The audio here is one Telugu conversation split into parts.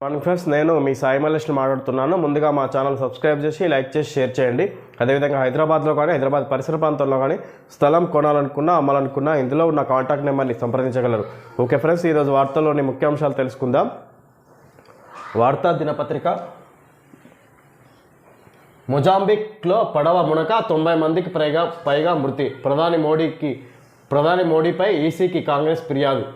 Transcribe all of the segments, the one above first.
మార్నింగ్ ఫ్రెండ్స్, నేను మీ సాయి మల్లేష్ని మాట్లాడుతున్నాను. ముందుగా మా ఛానల్ సబ్స్క్రైబ్ చేసి లైక్ చేసి షేర్ చేయండి. అదేవిధంగా హైదరాబాద్లో కానీ హైదరాబాద్ పరిసర ప్రాంతాల్లో కానీ స్థలం కొనాలనుకున్నా అమ్మాలనుకున్నా ఇందులో ఉన్న కాంటాక్ట్ నెంబర్ని సంప్రదించగలరు. ఓకే ఫ్రెండ్స్, ఈరోజు వార్తల్లోని ముఖ్యాంశాలు తెలుసుకుందాం. వార్తా దినపత్రిక. మొజాంబిక్లో పడవ మునక 90 మందికి పైగా మృతి. ప్రధాని మోడీపై ఈసీకి కాంగ్రెస్ ఫిర్యాదు.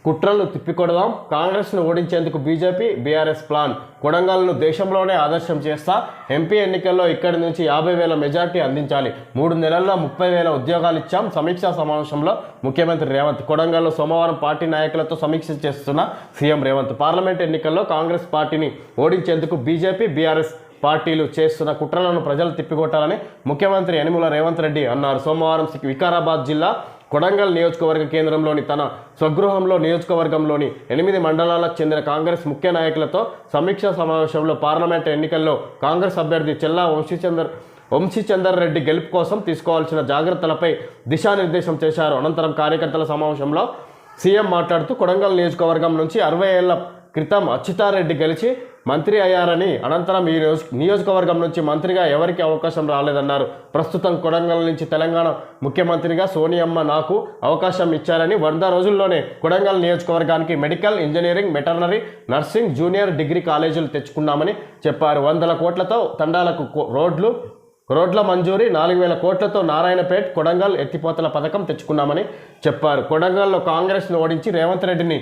కుట్రలు తిప్పికొడదాం, కాంగ్రెస్ను ఓడించేందుకు బీజేపీ బీఆర్ఎస్ ప్లాన్. కొడంగల్ను దేశంలోనే ఆదర్శం చేస్తా, ఎంపీ ఎన్నికల్లో ఇక్కడి నుంచి 50,000 మెజార్టీ అందించాలి. 3 నెలల్లో 30,000 ఉద్యోగాలు ఇచ్చాం. సమీక్షా సమావేశంలో ముఖ్యమంత్రి రేవంత్. కొడంగల్లో సోమవారం పార్టీ నాయకులతో సమీక్ష చేస్తున్న సీఎం రేవంత్. పార్లమెంట్ ఎన్నికల్లో కాంగ్రెస్ పార్టీని ఓడించేందుకు బీజేపీ బీఆర్ఎస్ పార్టీలు చేస్తున్న కుట్రలను ప్రజలు తిప్పికొట్టాలని ముఖ్యమంత్రి యనమల రేవంత్ రెడ్డి అన్నారు. సోమవారం వికారాబాద్ జిల్లా కొడంగల్ నియోజకవర్గ కేంద్రంలోని తన స్వగృహంలో నియోజకవర్గంలోని 8 మండలాలకు చెందిన కాంగ్రెస్ ముఖ్య నాయకులతో సమీక్షా సమావేశంలో పార్లమెంట్ ఎన్నికల్లో కాంగ్రెస్ అభ్యర్థి చెల్లా వంశీచందర్ రెడ్డి గెలుపు కోసం తీసుకోవాల్సిన జాగ్రత్తలపై దిశానిర్దేశం చేశారు. అనంతరం కార్యకర్తల సమావేశంలో సీఎం మాట్లాడుతూ కొడంగల్ నియోజకవర్గం నుంచి 60 ఏళ్ల క్రితం అచ్యుతారెడ్డి గెలిచి మంత్రి అయ్యారని, అనంతరం ఈ నియోజకవర్గం నుంచి మంత్రిగా ఎవరికి అవకాశం రాలేదన్నారు. ప్రస్తుతం కొడంగల్ నుంచి తెలంగాణ ముఖ్యమంత్రిగా సోనియమ్మ నాకు అవకాశం ఇచ్చారని, 100 రోజుల్లోనే కొడంగల్ నియోజకవర్గానికి medical, engineering, veterinary, nursing, junior degree కాలేజీలు తెచ్చుకున్నామని చెప్పారు. 100 కోట్లతో తండాలకు రోడ్ల మంజూరీ, 4,000 కోట్లతో నారాయణపేట్, కొడంగల్ ఎత్తిపోతల పథకం తెచ్చుకున్నామని చెప్పారు. కొడంగల్లో కాంగ్రెస్ను ఓడించి రేవంత్ రెడ్డిని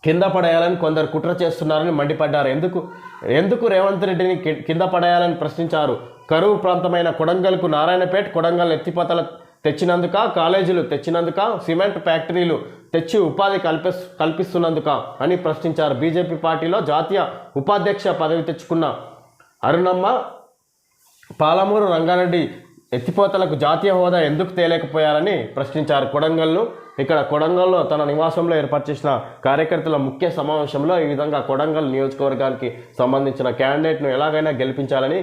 కింద పడేయాలని కొందరు కుట్ర చేస్తున్నారని మండిపడ్డారు. ఎందుకు రేవంత్ రెడ్డిని కింద పడేయాలని ప్రశ్నించారు. కరువు ప్రాంతమైన కొడంగల్కు నారాయణపేట్, కొడంగల్ ఎత్తిపోతల తెచ్చినందుక, కాలేజీలు తెచ్చినందుక, సిమెంట్ ఫ్యాక్టరీలు తెచ్చి ఉపాధి కల్పిస్తున్నందుక అని ప్రశ్నించారు. బీజేపీ పార్టీలో జాతీయ ఉపాధ్యక్ష పదవి తెచ్చుకున్న అరుణమ్మ పాలమూరు రంగారెడ్డి ఎత్తిపోతలకు జాతీయ హోదా ఎందుకు తేలేకపోయారని ప్రశ్నించారు. కొడంగల్లో తన నివాసంలో ఏర్పాటు చేసిన కార్యకర్తల ముఖ్య సమావేశంలో ఈ విధంగా కొడంగల్ నియోజకవర్గానికి సంబంధించిన క్యాండిడేట్ను ఎలాగైనా గెలిపించాలని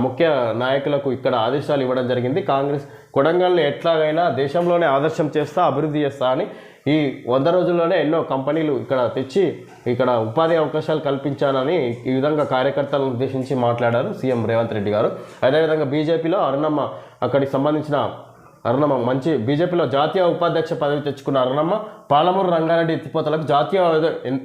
ముఖ్య నాయకులకు ఇక్కడ ఆదేశాలు ఇవ్వడం జరిగింది. కాంగ్రెస్ కొడంగల్ని ఎట్లాగైనా దేశంలోనే ఆదర్శం చేస్తా, అభివృద్ధి చేస్తా అని ఈ 100 రోజుల్లోనే ఎన్నో కంపెనీలు ఇక్కడ తెచ్చి ఇక్కడ ఉపాధి అవకాశాలు కల్పించానని ఈ విధంగా కార్యకర్తలను ఉద్దేశించి మాట్లాడారు సీఎం రేవంత్ రెడ్డి గారు. అదేవిధంగా బీజేపీలో అక్కడికి సంబంధించిన అరుణమ్మ బీజేపీలో జాతీయ ఉపాధ్యక్ష పదవి తెచ్చుకున్న అరుణమ్మ పాలమూరు రంగారెడ్డి ఎత్తిపోతలకు జాతీయ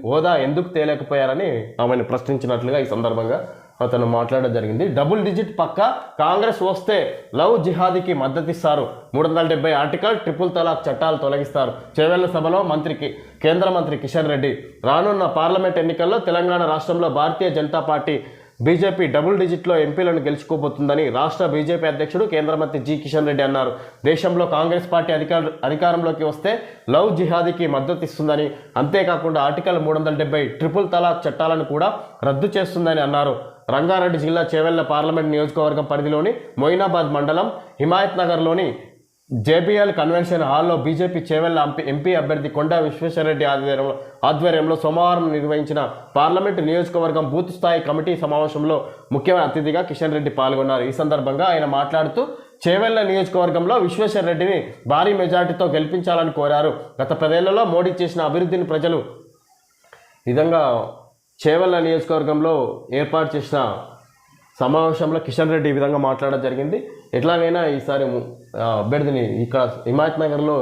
హోదా ఎందుకు తేలేకపోయారని ఆమెను ప్రశ్నించినట్లుగా ఈ సందర్భంగా అతను మాట్లాడడం జరిగింది. డబుల్ డిజిట్ పక్క కాంగ్రెస్ వస్తే లవ్ జిహాదీకి మద్దతిస్తారు. 370 ఆర్టికల్, ట్రిపుల్ తలాక్ చట్టాలు తొలగిస్తారు. చేవెళ్ల సభలో కేంద్ర మంత్రి కిషన్ రెడ్డి. రానున్న పార్లమెంట్ ఎన్నికల్లో తెలంగాణ రాష్ట్రంలో Bharatiya Janata party BJP double డిజిట్లో ఎంపీలను గెలుచుకోబోతుందని రాష్ట్ర బీజేపీ అధ్యక్షుడు కేంద్ర మంత్రి జి కిషన్ రెడ్డి అన్నారు. దేశంలో కాంగ్రెస్ పార్టీ అధికారంలోకి వస్తే లవ్ జిహాదీకి మద్దతు ఇస్తుందని, అంతేకాకుండా ఆర్టికల్ 370 ట్రిపుల్ తలాక్ చట్టాలను కూడా రద్దు చేస్తుందని అన్నారు. రంగారెడ్డి జిల్లా చేవెళ్ల పార్లమెంట్ నియోజకవర్గం పరిధిలోని మొయినాబాద్ మండలం హిమాయత్ నగర్లోని జేబీఎల్ కన్వెన్షన్ హాల్లో బీజేపీ చేవెళ్ల ఎంపీ అభ్యర్థి కొండా విశ్వేశ్వరరెడ్డి ఆధ్వర్యంలో సోమవారం నిర్వహించిన పార్లమెంటు నియోజకవర్గం బూత్ స్థాయి కమిటీ సమావేశంలో ముఖ్య అతిథిగా కిషన్ రెడ్డి పాల్గొన్నారు. ఈ సందర్భంగా ఆయన మాట్లాడుతూ చేవెళ్ల నియోజకవర్గంలో విశ్వేశ్వరరెడ్డిని భారీ మెజార్టీతో గెలిపించాలని కోరారు. గత 10 ఏళ్లలో మోడీ చేసిన అభివృద్ధిని ప్రజలు విధంగా చేవెళ్ల నియోజకవర్గంలో ఏర్పాటు చేసిన సమావేశంలో కిషన్ రెడ్డి ఈ విధంగా మాట్లాడడం జరిగింది. ఎట్లాగైనా ఈసారి అభ్యర్థిని ఇక్కడ హిమాయత్ నగర్లో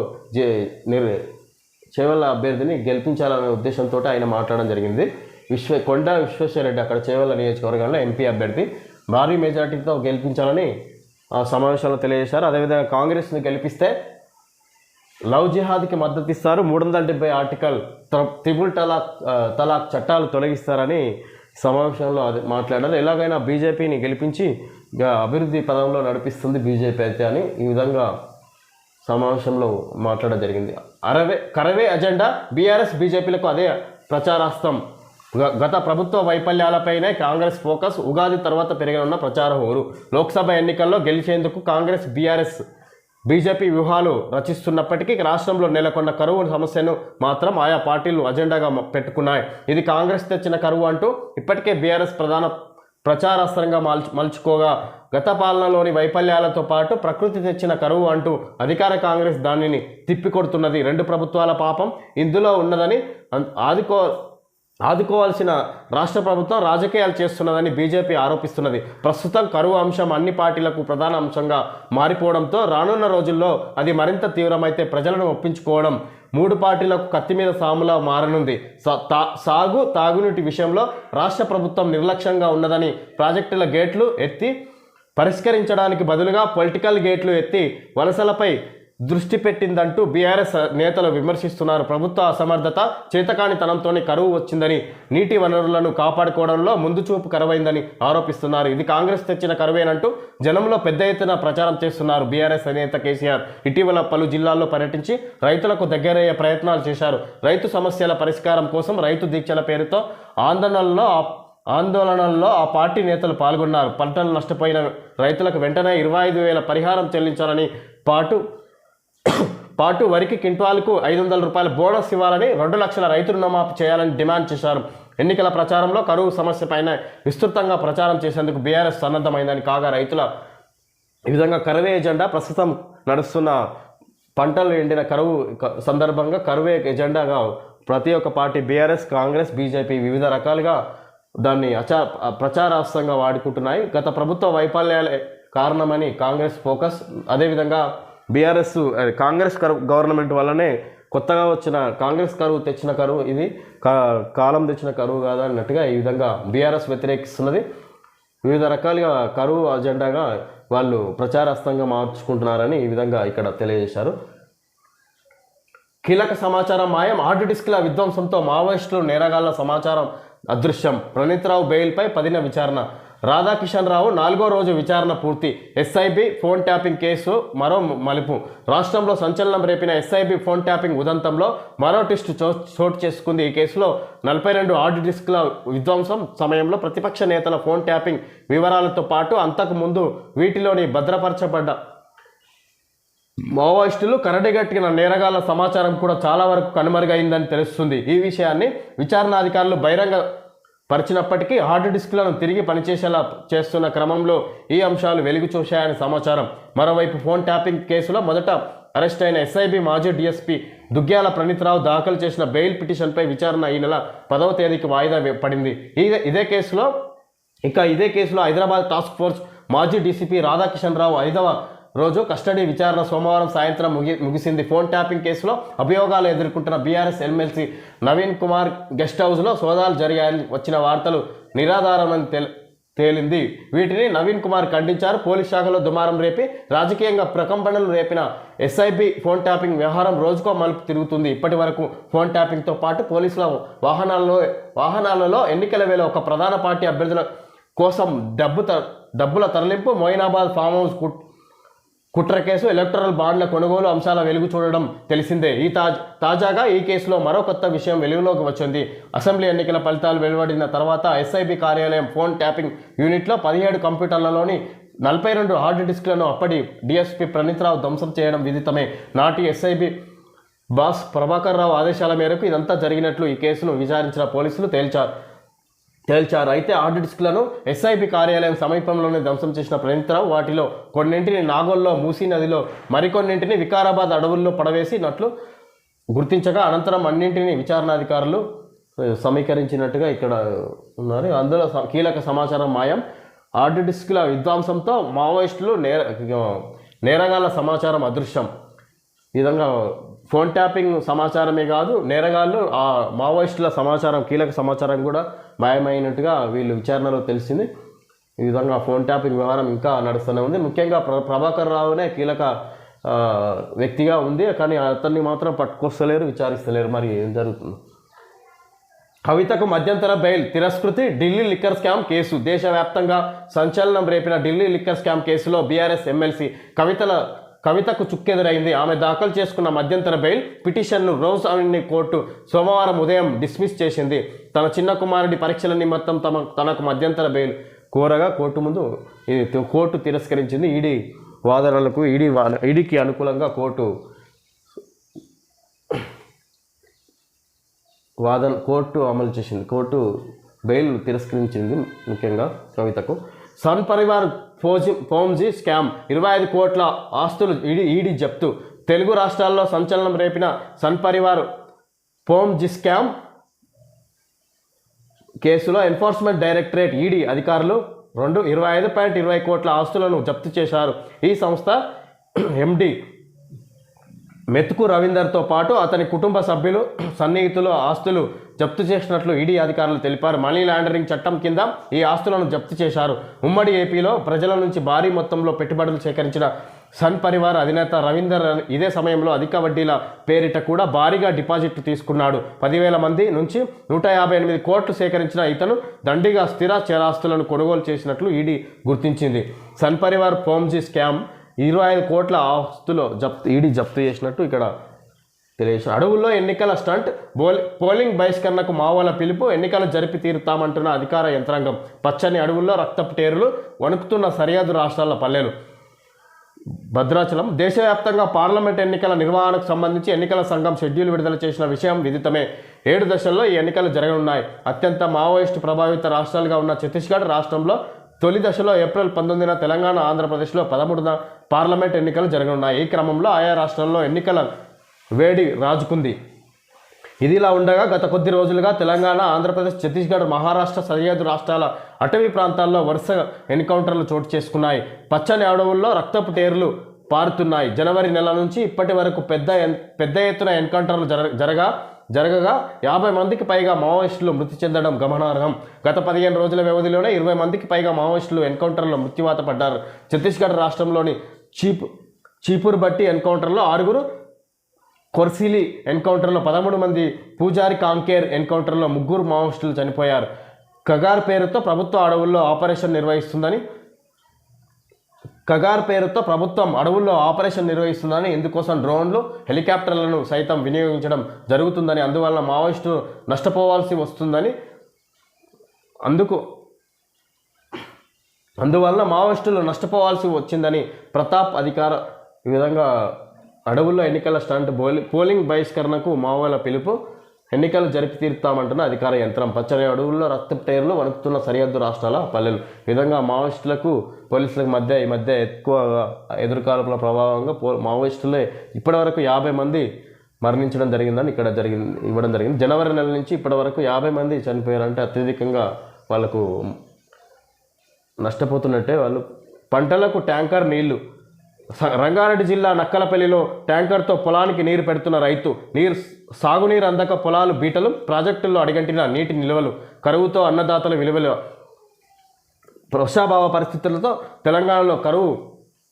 చేవెళ్ల అభ్యర్థిని గెలిపించాలనే ఉద్దేశంతో ఆయన మాట్లాడడం జరిగింది. కొండా విశ్వేశ్వరరెడ్డి అక్కడ చేవెళ్ల నియోజకవర్గంలో ఎంపీ అభ్యర్థి భారీ మెజార్టీతో గెలిపించాలని సమావేశంలో తెలియజేశారు. అదేవిధంగా కాంగ్రెస్ని గెలిపిస్తే లవ్ జిహాద్కి మద్దతు ఇస్తారు. 370 ఆర్టికల్, ట్రిపుల్ తలాక్ చట్టాలు తొలగిస్తారని సమావేశంలో మాట్లాడారు. ఎలాగైనా బీజేపీని గెలిపించి అభివృద్ధి పదంలో నడిపిస్తుంది బీజేపీ అయితే అని ఈ విధంగా సమావేశంలో మాట్లాడడం జరిగింది. కరవే అజెండా బీఆర్ఎస్ బీజేపీలకు అదే ప్రచారాస్త్రం. గత ప్రభుత్వ వైఫల్యాలపైనే కాంగ్రెస్ ఫోకస్. ఉగాది తర్వాత పెరగనున్న ప్రచార హోరు. లోక్సభ ఎన్నికల్లో గెలిచేందుకు కాంగ్రెస్ బీజేపీ వ్యూహాలు రచిస్తున్నప్పటికీ రాష్ట్రంలో నెలకొన్న కరువు సమస్యను మాత్రం ఆయా పార్టీలు అజెండాగా పెట్టుకున్నాయి. ఇది కాంగ్రెస్ తెచ్చిన కరువు అంటూ ఇప్పటికే బీఆర్ఎస్ ప్రధాన ప్రచారాస్త్రంగా మలుచుకోగా, గత పాలనలోని వైఫల్యాలతో పాటు ప్రకృతి తెచ్చిన కరువు అంటూ అధికార కాంగ్రెస్ దానిని తిప్పికొడుతున్నది. 2 ప్రభుత్వాల పాపం ఇందులో ఉన్నదని ఆదుకోవాల్సిన రాష్ట్ర ప్రభుత్వం రాజకీయాలు చేస్తున్నదని బీజేపీ ఆరోపిస్తున్నది. ప్రస్తుతం కరువు అంశం అన్ని పార్టీలకు ప్రధాన అంశంగా మారిపోవడంతో రానున్న రోజుల్లో అది మరింత తీవ్రమైతే ప్రజలను ఒప్పించుకోవడం మూడు పార్టీలకు కత్తి మీద సాములా మారనుంది. తాగునీటి విషయంలో రాష్ట్ర ప్రభుత్వం నిర్లక్ష్యంగా ఉన్నదని ప్రాజెక్టుల గేట్లు ఎత్తి పరిష్కరించడానికి బదులుగా పొలిటికల్ గేట్లు ఎత్తి వలసలపై దృష్టి పెట్టిందంటూ బీఆర్ఎస్ నేతలు విమర్శిస్తున్నారు. ప్రభుత్వ అసమర్థత, చేతకానితనంతోనే కరువు వచ్చిందని, నీటి వనరులను కాపాడుకోవడంలో ముందు చూపు కరువైందని ఆరోపిస్తున్నారు. ఇది కాంగ్రెస్ తెచ్చిన కరువేనంటూ జనంలో పెద్ద ఎత్తున ప్రచారం చేస్తున్నారు. బీఆర్ఎస్ నేత కేసీఆర్ ఇటీవల పలు జిల్లాల్లో పర్యటించి రైతులకు దగ్గరయ్యే ప్రయత్నాలు చేశారు. రైతు సమస్యల పరిష్కారం కోసం రైతు దీక్షల పేరుతో ఆందోళనల్లో ఆ పార్టీ నేతలు పాల్గొన్నారు. పంటలు నష్టపోయిన రైతులకు వెంటనే 25,000 పరిహారం చెల్లించాలని పాటు వరికి క్వింటాల్కు 500 రూపాయల బోనస్ ఇవ్వాలని, 2 లక్షల రైతు రుణమాఫీ చేయాలని డిమాండ్ చేశారు. ఎన్నికల ప్రచారంలో కరువు సమస్యపైన విస్తృతంగా ప్రచారం చేసేందుకు బీఆర్ఎస్ సన్నద్ధమైందని. కాగా రైతుల ఈ విధంగా కరువే ఎజెండా ప్రస్తుతం నడుస్తున్న పంటలు ఎండిన కరువు సందర్భంగా కరువే ఎజెండాగా ప్రతి ఒక్క పార్టీ బీఆర్ఎస్, కాంగ్రెస్, బీజేపీ వివిధ రకాలుగా దాన్ని ప్రచారాస్తంగా వాడుకుంటున్నాయి. గత ప్రభుత్వ వైఫల్యాలే కారణమని కాంగ్రెస్ ఫోకస్. అదేవిధంగా బీఆర్ఎస్ కాంగ్రెస్ గవర్నమెంట్ వల్లనే కొత్తగా వచ్చిన కాంగ్రెస్ కరువు తెచ్చిన కరువు ఇది కాలం తెచ్చిన కరువు కాదా అన్నట్టుగా ఈ విధంగా బీఆర్ఎస్ వ్యతిరేకిస్తున్నది. వివిధ రకాలుగా కరువు అజెండాగా వాళ్ళు ప్రచారాస్తంగా మార్చుకుంటున్నారని ఈ విధంగా ఇక్కడ తెలియజేశారు. కీలక సమాచారం మాయం. హార్డ్ డిస్క్ల విధ్వంసంతో మావోయిస్టులు నేరగాళ్ల సమాచారం అదృశ్యం. ప్రణీత్రావు బెయిల్పై 10న విచారణ. రాధాకిషన్ రావు 4వ రోజు విచారణ పూర్తి. ఎస్ఐబి ఫోన్ ట్యాపింగ్ కేసు మరో మలుపు. రాష్ట్రంలో సంచలనం రేపిన ఎస్ఐబి ఫోన్ ట్యాపింగ్ ఉదంతంలో మరో ట్విస్ట్ చోటు చేసుకుంది. ఈ కేసులో 42 హార్డ్ డిస్క్ల విధ్వంసం సమయంలో ప్రతిపక్ష నేతల ఫోన్ ట్యాపింగ్ వివరాలతో పాటు అంతకు ముందు వీటిలోని భద్రపరచబడ్డ మావోయిస్టులు కరడిగట్టిన నేరగాళ్ల సమాచారం కూడా చాలా వరకు కనుమరుగైందని తెలుస్తుంది. ఈ విషయాన్ని విచారణాధికారులు బహిరంగ పరిచినప్పటికీ హార్డ్ డిస్క్లను తిరిగి పనిచేసేలా చేస్తున్న క్రమంలో ఈ అంశాలు వెలుగు చూశాయని సమాచారం. మరోవైపు ఫోన్ ట్యాపింగ్ కేసులో మొదట అరెస్ట్ అయిన ఎస్ఐబి మాజీ డీఎస్పీ దుగ్గ్యాల ప్రణీత్రావు దాఖలు చేసిన బెయిల్ పిటిషన్పై విచారణ ఈ నెల 10వ తేదీకి వాయిదా పడింది. ఇదే కేసులో హైదరాబాద్ టాస్క్ ఫోర్స్ మాజీ డీసీపీ రాధాకిషన్ రావు 5వ రోజు కస్టడీ విచారణ సోమవారం సాయంత్రం ముగిసింది. ఫోన్ ట్యాపింగ్ కేసులో అభియోగాలు ఎదుర్కొంటున్న BRS MLC Naveen Kumar guest హౌస్లో సోదాలు జరిగాయని వచ్చిన వార్తలు నిరాధారమని తేలింది. వీటిని నవీన్ కుమార్ ఖండించారు. పోలీస్ శాఖలో దుమారం రేపి రాజకీయంగా ప్రకంపనలు రేపిన ఎస్ఐబి ఫోన్ ట్యాపింగ్ వ్యవహారం రోజుకో మలుపు తిరుగుతుంది. ఇప్పటి వరకు ఫోన్ ట్యాపింగ్తో పాటు పోలీసుల వాహనాలలో ఎన్నికల వేళ ఒక ప్రధాన పార్టీ అభ్యర్థుల కోసం డబ్బుల తరలింపు, మొయినాబాద్ ఫామ్ హౌస్ కుట్ర కేసు, ఎలక్టరల్ బాండ్ల కొనుగోలు అంశాల వెలుగు చూడడం తెలిసిందే. తాజాగా ఈ కేసులో మరో కొత్త విషయం వెలుగులోకి వచ్చింది. అసెంబ్లీ ఎన్నికల ఫలితాలు వెలువడిన తర్వాత ఎస్ఐబి కార్యాలయం ఫోన్ ట్యాపింగ్ యూనిట్లో 17 కంప్యూటర్లలోని 42 హార్డ్ డిస్క్లను అప్పటి డీఎస్పీ ప్రణీత్రావు ధ్వంసం చేయడం విదితమే. నాటి ఎస్ఐబి బాస్ ప్రభాకర్ రావు ఆదేశాల మేరకు ఇదంతా జరిగినట్లు ఈ కేసును విచారించిన పోలీసులు తేల్చారు. అయితే హార్డ్ డిస్క్లను ఎస్ఐబి కార్యాలయం సమీపంలోనే ధ్వంసం చేసిన ప్రణీత్రావు వాటిలో కొన్నింటిని నాగోల్లో, మూసీ నదిలో, మరికొన్నింటిని వికారాబాద్ అడవుల్లో పడవేసినట్లు గుర్తించగా అనంతరం అన్నింటినీ విచారణాధికారులు సమీకరించినట్టుగా ఇక్కడ ఉన్నారు. అందులో కీలక సమాచారం మాయం. హార్డ్ డిస్క్ల విధ్వంసంతో మావోయిస్టులు నేరగాళ్ల సమాచారం అదృశ్యం. ఈ విధంగా ఫోన్ ట్యాపింగ్ సమాచారమే కాదు, నేరగాళ్ళు ఆ మావోయిస్టుల సమాచారం, కీలక సమాచారం కూడా మాయమైనట్టుగా వీళ్ళు విచారణలో తెలిసింది. ఈ విధంగా ఫోన్ ట్యాపింగ్ వ్యవహారం ఇంకా నడుస్తూనే ఉంది. ముఖ్యంగా ప్రభాకర్ రావునే కీలక వ్యక్తిగా ఉంది, కానీ అతన్ని మాత్రం పట్టుకొస్తలేరు, విచారిస్తలేరు. మరి ఏం జరుగుతుంది? కవితకు మధ్యంతర బెయిల్ తిరస్కృతి. Delhi liquor scam case. దేశవ్యాప్తంగా సంచలనం రేపిన ఢిల్లీ లిక్కర్ స్కామ్ కేసులో బీఆర్ఎస్ ఎమ్మెల్సీ కవితకు చుక్కెదురైంది. ఆమె దాఖలు చేసుకున్న మధ్యంతర బెయిల్ పిటిషన్ను రోజ్ అవెన్యూ కోర్టు సోమవారం ఉదయం డిస్మిస్ చేసింది. తన చిన్న కుమారుడి పరీక్షల నిమిత్తం తనకు మధ్యంతర బెయిల్ కోరగా కోర్టు తిరస్కరించింది. ఈడీ వాదనలకు ఈడీకి అనుకూలంగా కోర్టు అమలు చేసింది. కోర్టు బెయిల్ తిరస్కరించింది. ముఖ్యంగా కవితకు సన్ పరివార్ ఫోమ్జీ స్కామ్ 25 కోట్ల ఆస్తులు ఈడీ జప్తు. తెలుగు రాష్ట్రాల్లో సంచలనం రేపిన సన్ పరివార్ ఫోమ్జీ స్కామ్ కేసులో ఎన్ఫోర్స్మెంట్ డైరెక్టరేట్ ఈడీ అధికారులు 25.20 కోట్ల ఆస్తులను జప్తు చేశారు. ఈ సంస్థ ఎండి మెతుకు రవీందర్తో పాటు అతని కుటుంబ సభ్యులు, సన్నిహితులు ఆస్తులు జప్తు చేసినట్లు ఈడీ అధికారులు తెలిపారు. మనీ లాండరింగ్ చట్టం కింద ఈ ఆస్తులను జప్తు చేశారు. ఉమ్మడి ఏపీలో ప్రజల నుంచి భారీ మొత్తంలో పెట్టుబడులు సేకరించిన సన్ పరివార్ అధినేత రవీందర్ ఇదే సమయంలో అధిక వడ్డీల పేరిట కూడా భారీగా డిపాజిట్లు తీసుకున్నాడు. 10,000 మంది నుంచి 158 కోట్లు సేకరించిన ఇతను దండిగా స్థిర చరాస్తులను కొనుగోలు చేసినట్లు ఈడీ గుర్తించింది. సన్ పరివార్ పోమ్జీ స్కామ్ 25 కోట్ల ఆస్తులు ఈడీ జప్తు చేసినట్టు ఇక్కడ తెలియజేశారు. అడవుల్లో ఎన్నికల స్టంట్, పోలింగ్ బహిష్కరణకు మావోల పిలుపు, ఎన్నికలు జరిపి తీరుతామంటున్న అధికార యంత్రాంగం. పచ్చని అడవుల్లో రక్తపు టేరులు, వణుకుతున్న సరిహద్దు రాష్ట్రాల పల్లెలు. భద్రాచలం దేశవ్యాప్తంగా పార్లమెంట్ ఎన్నికల నిర్వహణకు సంబంధించి ఎన్నికల సంఘం షెడ్యూల్ విడుదల చేసిన విషయం విదితమే. 7 దశల్లో ఈ ఎన్నికలు జరగనున్నాయి. అత్యంత మావోయిస్టు ప్రభావిత రాష్ట్రాలుగా ఉన్న ఛత్తీస్గఢ్ రాష్ట్రంలో తొలి దశలో ఏప్రిల్ 19న, తెలంగాణ, ఆంధ్రప్రదేశ్లో 13న పార్లమెంట్ ఎన్నికలు జరగనున్నాయి. ఈ క్రమంలో ఆయా రాష్ట్రాల్లో ఎన్నికల వేడి రాజుకుంది. ఇదిలా ఉండగా గత కొద్ది రోజులుగా తెలంగాణ, ఆంధ్రప్రదేశ్, ఛత్తీస్గఢ్, మహారాష్ట్ర సరిహద్దు రాష్ట్రాల అటవీ ప్రాంతాల్లో వరుస ఎన్కౌంటర్లు చోటు చేసుకున్నాయి. పచ్చని అడవుల్లో రక్తపు టేర్లు పారుతున్నాయి. జనవరి నెల నుంచి ఇప్పటి వరకు పెద్ద ఎత్తున ఎన్కౌంటర్లు జరగగా 50 మందికి పైగా మావోయిస్టులు మృతి చెందడం గమనార్హం. గత 15 రోజుల వ్యవధిలోనే 20 మందికి పైగా మావోయిస్టులు ఎన్కౌంటర్లో మృత్యువాత పడ్డారు. ఛత్తీస్గఢ్ రాష్ట్రంలోని చీపూర్ బట్టి ఎన్కౌంటర్లో 6, కొర్సిలి ఎన్కౌంటర్లో 13 మంది, పూజారి కాంకేర్ ఎన్కౌంటర్లో 3 మావోయిస్టులు చనిపోయారు. కగార్ పేరుతో ప్రభుత్వం అడవుల్లో ఆపరేషన్ నిర్వహిస్తుందని, ఇందుకోసం డ్రోన్లు, హెలికాప్టర్లను సైతం వినియోగించడం జరుగుతుందని, అందువల్ల మావోయిస్టులు నష్టపోవాల్సి వస్తుందని వచ్చిందని ప్రతాప్ అధికార ఈ విధంగా అడవుల్లో ఎన్నికల స్టంట్, పోలింగ్ బహిష్కరణకు మావోల పిలుపు, ఎన్నికలు జరిపి తీరుతామంటున్న అధికార యంత్రం. పచ్చని అడవుల్లో రక్తపు టైర్లు, వణుకుతున్న సరిహద్దు రాష్ట్రాల పల్లెలు. ఈ విధంగా మావోయిస్టులకు పోలీసులకు మధ్య ఎక్కువ ఎదురుకాల్పుల ప్రభావంగా మావోయిస్టులే ఇప్పటివరకు 50 మంది మరణించడం జరిగిందని ఇక్కడ ఇవ్వడం జరిగింది. జనవరి నెల నుంచి ఇప్పటి వరకు 50 మంది చనిపోయారంటే అత్యధికంగా వాళ్ళకు నష్టపోతున్నట్టే. వాళ్ళు పంటలకు ట్యాంకర్ నీళ్లు. రంగారెడ్డి జిల్లా నక్కలపల్లిలో ట్యాంకర్తో పొలానికి నీరు పెడుతున్న రైతు. సాగునీరు అందక పొలాలు బీటలు, ప్రాజెక్టుల్లో అడిగంటిన నీటి నిల్వలు. కరువుతో అన్నదాతల విలువల వర్షాభావ పరిస్థితులతో తెలంగాణలో కరువు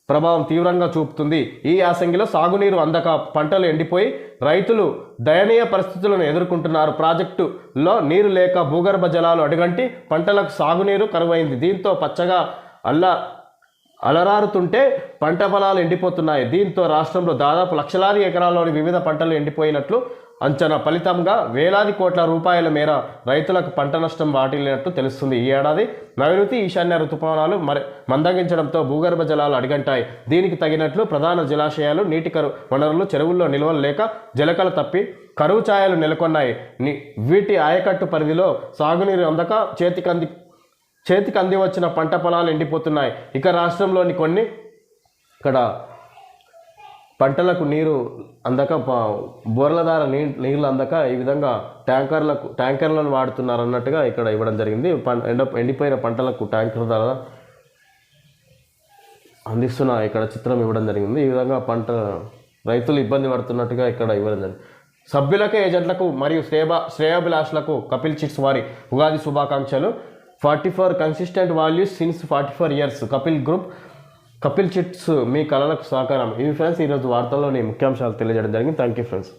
ప్రభావం తీవ్రంగా చూపుతుంది. ఈ యాసంగిలో సాగునీరు అందక పంటలు ఎండిపోయి రైతులు దయనీయ పరిస్థితులను ఎదుర్కొంటున్నారు. ప్రాజెక్టులో నీరు లేక భూగర్భ జలాలు అడుగంటి పంటలకు సాగునీరు కరువైంది. దీంతో పచ్చగా అలరారుతుంటే పంట పొలాలు ఎండిపోతున్నాయి. దీంతో రాష్ట్రంలో దాదాపు లక్షలాది ఎకరాల్లోని వివిధ పంటలు ఎండిపోయినట్లు అంచనా. ఫలితంగా వేలాది కోట్ల రూపాయల మేర రైతులకు పంట నష్టం వాటిల్లినట్టు తెలుస్తుంది. ఈ ఏడాది నైరుతి, ఈశాన్య ఋతుపవనాలు మందగించడంతో భూగర్భ జలాలు అడిగంటాయి. దీనికి తగినట్లు ప్రధాన జలాశయాలు, నీటి వనరులు, చెరువుల్లో నిల్వలు లేక జలకల తప్పి కరువు ఛాయలు నెలకొన్నాయి. వీటి ఆయకట్టు పరిధిలో సాగునీరు అందక చేతికి అంది వచ్చిన పంట పొలాలు ఎండిపోతున్నాయి. ఇక రాష్ట్రంలోని కొన్ని ఇక్కడ పంటలకు నీరు అందక, బోర్ల ద్వారా నీళ్ళు అందక ఈ విధంగా ట్యాంకర్లను వాడుతున్నారు అన్నట్టుగా ఇక్కడ ఇవ్వడం జరిగింది. ఎండిపోయిన పంటలకు ట్యాంకర్ ద్వారా అందిస్తున్న ఇక్కడ చిత్రం ఇవ్వడం జరిగింది. ఈ విధంగా రైతులు ఇబ్బంది పడుతున్నట్టుగా ఇక్కడ ఇవ్వడం జరిగింది. సభ్యులకు, ఏజెంట్లకు మరియు శ్రేయాభిలాషులకు కపిల్ చిట్స్ వారి ఉగాది శుభాకాంక్షలు. 44 consistent values since 44 years. Kapil chits మీ కళలకు సహకారం. ఇవి ఫ్రెండ్స్ ఈరోజు వార్తల్లోని ముఖ్యాంశాలు తెలియజేయడం జరిగింది. Thank you friends.